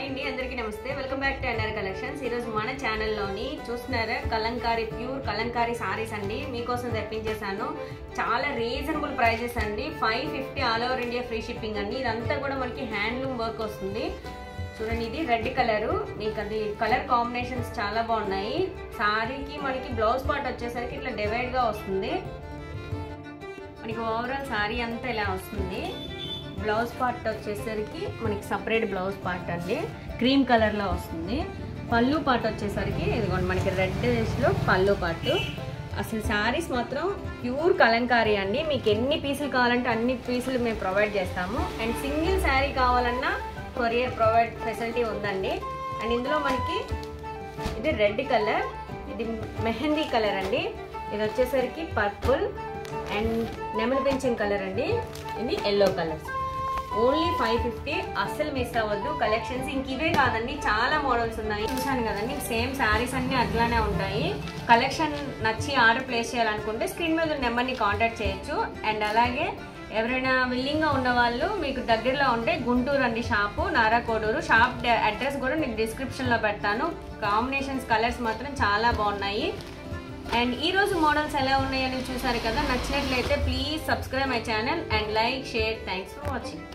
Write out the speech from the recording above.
అండి అందరికీ నమస్తే welcome back to NR collections. ఈ రోజు మన ఛానల్ లోని చూస్తున్నారా కలంకారీ ప్యూర్ కలంకారీ సారీస్ అండి మీకోసం తెప్పించేసాను। చాలా రీజనబుల్ ప్రైజెస్ అండి, 550 all over India free shipping అండి। ఇదంతా కూడా మనకి హ్యాండ్లూమ్ వర్క్ వస్తుంది। చూడండి ఇది రెడ్ కలర్, మీకు అది కలర్ కాంబినేషన్స్ చాలా బాగున్నాయి। సారీకి మనకి బ్లౌజ్ పార్ట్ వచ్చేసరికి ఇట్లా డివైడ్ గా వస్తుంది। మనకి ఓవరాల్ సారీ అంతా ఇలా వస్తుంది। బ్లౌజ్ పార్ట్ వచ్చేసరికి మనకి సపరేట్ బ్లౌజ్ పార్ట్ అండి, క్రీమ్ కలర్లో వస్తుంది। పళ్ళు పార్ట్ వచ్చేసరికి ఇదిగోండి మనకి రెడ్లో పళ్ళు పార్ట్। అసలు శారీస్ మాత్రం ప్యూర్ కలంకారీ అండి, మీకు ఎన్ని పీసులు కావాలంటే అన్ని పీసులు మేము ప్రొవైడ్ చేస్తాము। అండ్ సింగిల్ శారీ కావాలన్నా కొరియర్ ప్రొవైడ్ ఫెసిలిటీ ఉందండి। అండ్ ఇందులో మనకి ఇది రెడ్ కలర్, ఇది మెహందీ కలర్ అండి, ఇది వచ్చేసరికి పర్పుల్ అండ్ నెమలి పింఛన్ కలర్ అండి, ఇది ఎల్లో కలర్। ఓన్లీ 550, అస్సలు మిస్ అవ్వద్దు। కలెక్షన్స్ ఇంక ఇవే కాదండి, చాలా మోడల్స్ ఉన్నాయి। చూసాను కదండి, సేమ్ శారీస్ అన్ని అట్లానే ఉంటాయి। కలెక్షన్ నచ్చి ఆర్డర్ ప్లేస్ చేయాలనుకుంటే స్క్రీన్ మీద నెంబర్ని కాంటాక్ట్ చేయొచ్చు। అండ్ అలాగే ఎవరైనా విల్లింగ్గా ఉన్న వాళ్ళు మీకు దగ్గరలో ఉంటే గుంటూరు అండి షాపు, నారాకోడూరు షాప్ అడ్రస్ కూడా నేను డిస్క్రిప్షన్లో పెడతాను। కాంబినేషన్స్ కలర్స్ మాత్రం చాలా బాగున్నాయి। అండ్ ఈ రోజు మోడల్స్ ఎలా ఉన్నాయని చూసారు కదా, నచ్చినట్లయితే please subscribe my channel and like share. Thanks for watching.